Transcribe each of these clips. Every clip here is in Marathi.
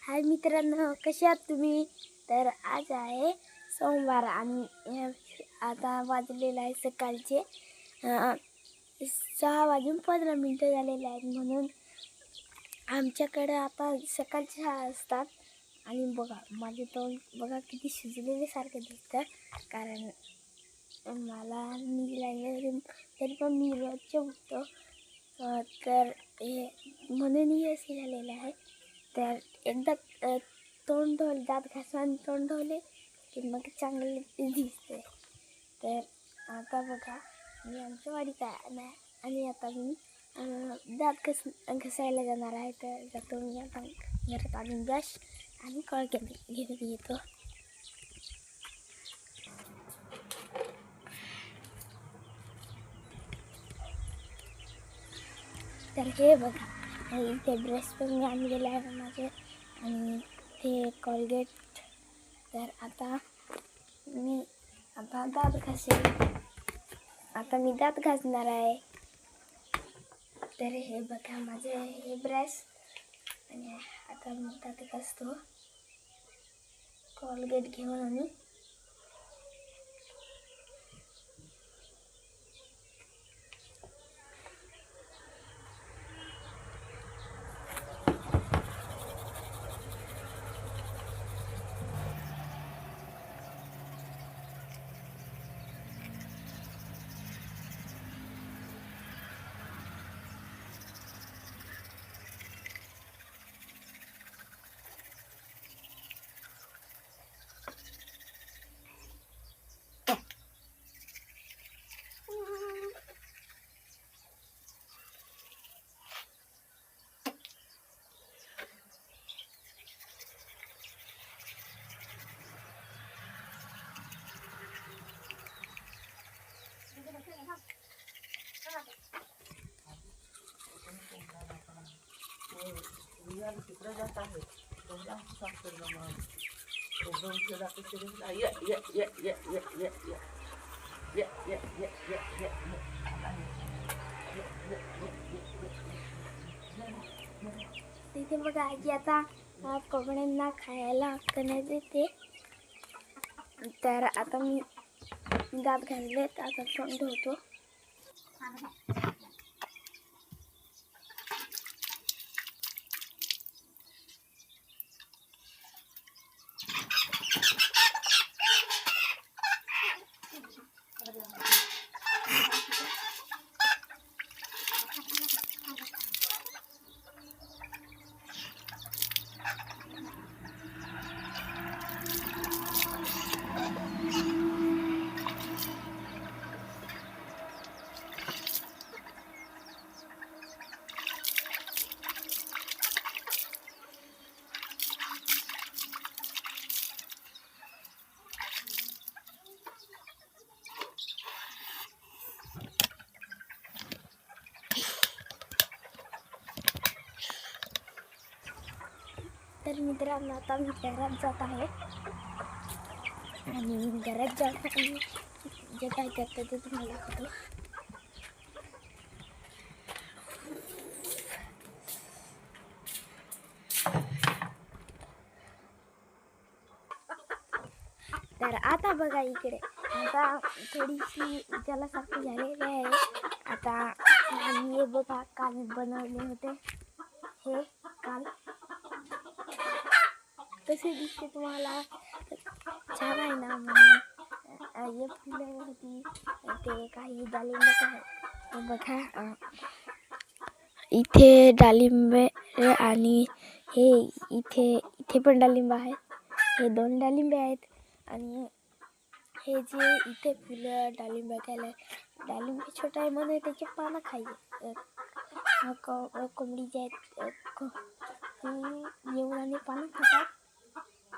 हाय मित्रांनो, कसे आहात तुम्ही? तर आज आहे सोमवार आणि आता वाजलेलं आहे सकाळचे 6:15 झालेले आहेत. म्हणून आमच्याकडे आता सकाळची शाळा असतात. आणि बघा माझे तोंड बघा किती शिजलेले सारखे दिसतं, कारण मी लागले तरी पण मी रोजचे उठतो. तर हे म्हणूनही असे झालेलं आहे. तर एकदा तोंड धुवले, दात घासून तोंड धुवले की मग चांगले दिसते. तर आता बघा मी आमच्या वाडीत आहे आणि आता मी दात घसायला जाणार आहे. तर जातो मी आता घरात आणून ब्रश आणि कॉलगेट घेऊन येतो. तर हे बघा, इथे ब्रश पण मी आणलेला आहे माझे आणि ते कॉलगेट. तर आता मी दात घासेल. आता मी दात घासणार आहे. तर हे बघा माझे हे ब्रश आणि आता मी दात घासतो कॉलगेट घेऊन. आणि तिथे बघा आजी आता कोंबड्यांना खायला कणस देते. तर आता मी दात घासलेत, आता तोंड धुतो. तर मित्रांनो आता मी घरात जात आहे आणि घरात जाताना जे काय करतं ते तुम्हाला दाखवतो. तर आता बघा इकडे आता थोडीशी जलासारखी झालेली आहे. आता आम्ही हे बघा काल बनवले होते, हे काल कसे दिसते तुम्हाला? छान आहे ना? म्हणून हे फुलं होती, ते काही डाळिंब आहे बघा. इथे डाळिंब आणि हे इथे पण डाळिंब आहेत. हे 2 डाळिंबे आहेत. आणि हे जे इथे फुलं डाळिंब त्याला डाळिंब छोटा आहे म्हणून त्याचे पानं खायचे. कोंबडी जे आहेत ती येऊन आणि पानं खातात.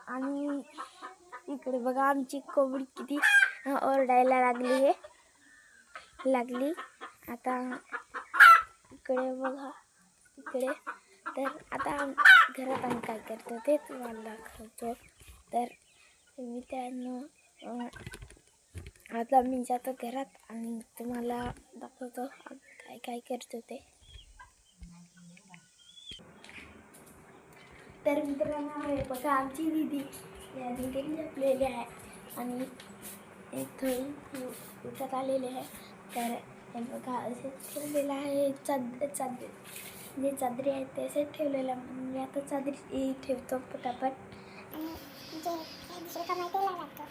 आणि इकडे बघा आमची कोंबडी किती ओरडायला लागली. आता इकडे बघा इकडे. तर आता घरात आम्ही काय करतो ते तुम्हाला दाखवतो. तर मित्रांनो आता मी जातो घरात आणि तुम्हाला दाखवतो काय करतो ते. तर मित्रांनो हे बघा आमची दीदी या दीदीने झोपलेली आहे आणि थोडी उठत आलेली आहे. तर हे बघा असे ठेवलेलं आहे जे चादरी आहेत ते असेच ठेवलेलं आहे. म्हणून मी आता चादरी ठेवतो पटापट आणि जे दुसरं काम आहे ते लागतं.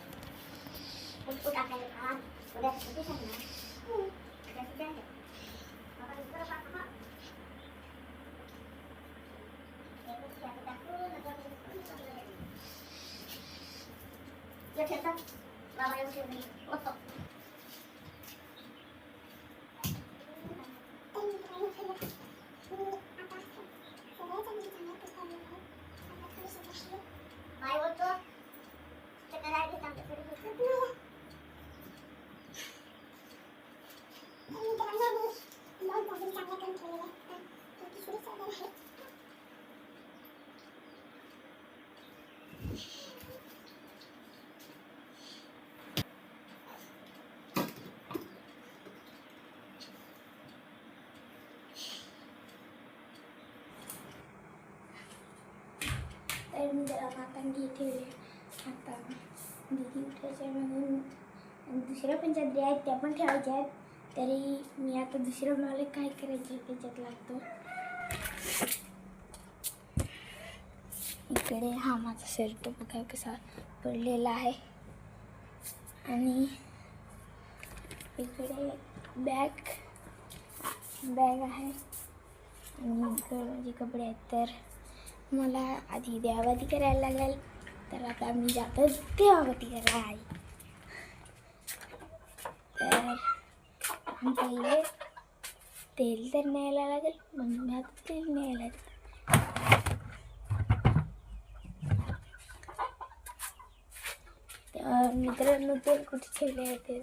तर मी आता ठेवले. आता दीदी उठायच्या म्हणून दुसऱ्या पण चादरी आहेत त्या पण ठेवायच्या आहेत. तरी मी आता दुसरं मला काय करायचं त्याच्यात लागतो. इकडे हा माझा शर्ट बघा कसा पडलेला आहे आणि इकडे बॅग आहे आणि इकडे माझे कपडे आहेत. तर मला आधी देवाबती करायला लागेल. तर आता मी जातो देवाबती करायला. तर पहिले तेल तर न्यायला लागेल. म्हणून मी आता तेल न्यायला लागेल. मित्रांनो तेल कुठे ठेवले आहे ते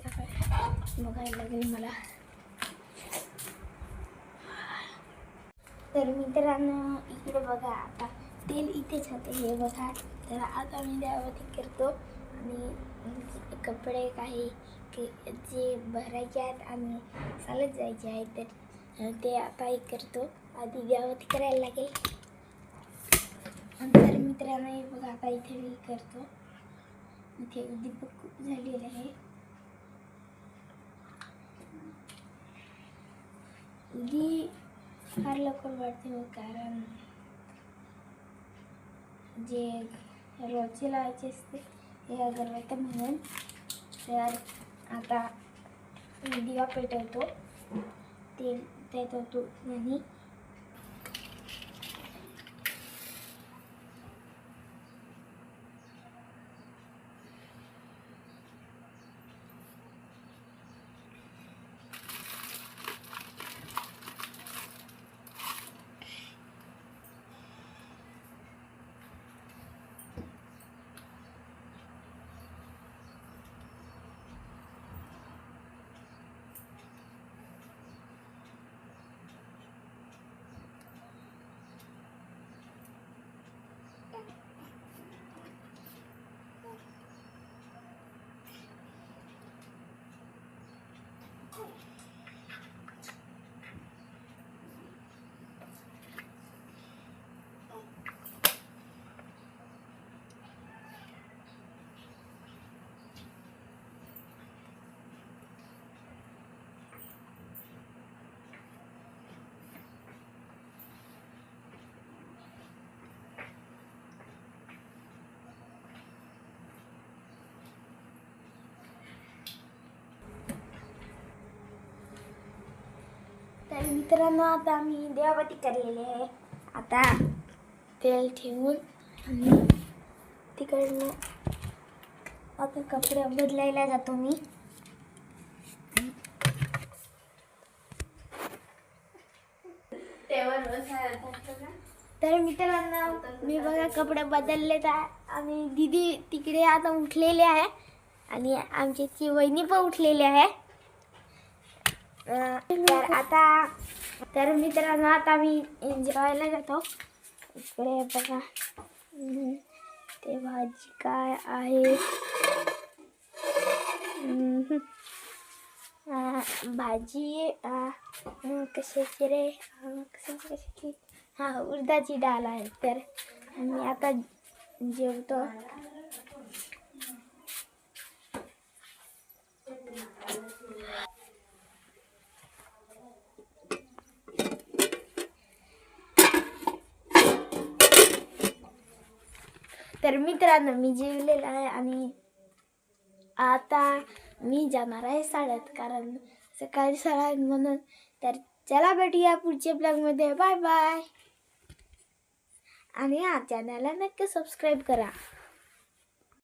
बघायला लागेल मला. तर मित्रांनो इकडे बघा आता तेल इथेच होते हे बघा. तर आता मी देवाबती करतो आणि कपडे काही जे भरायचे आहेत आणि चालत जायचे आहेत तर ते आता एक करतो. आधी देवाबती करायला लागेल. तर मित्रांनो हे बघा आता इथे मी करतो. इथे दीपक झालेलं आहे. उदी फार लवकर वाढते हो कारण जे रोजचे लावायचे असते हे अगरबत्ती म्हणून. तर आता मी दिवा पेटवतो. तेल त्यात होतो आणि तर मित्रांनो आता आम्ही देवाबती करलेली आहे. आता तेल ठेवून आणि तिकडनं आता कपडे बदलायला जातो मी. तर मित्रांनो मी बघा कपडे बदललेत आहे आणि दीदी तिकडे आता उठलेले आहे आणि आमची वहिनी पण उठलेली आहे. तर मित्रांनो आता मी जेवायला जातो. इकडे बघा ते भाजी काय आहे. भाजी कशाची रे कशाची हा उडदाची डाळ आहे. तर मी आता जेवतो. तर मित्रांनो मी जेवलेला आहे आणि आता मी जाणार आहे शाळेत, कारण सकाळी शाळा आहे म्हणून. तर चला भेटूया पुढच्या ब्लॉगमध्ये. Bye bye. आणि चॅनलला नक्की सबस्क्राईब करा.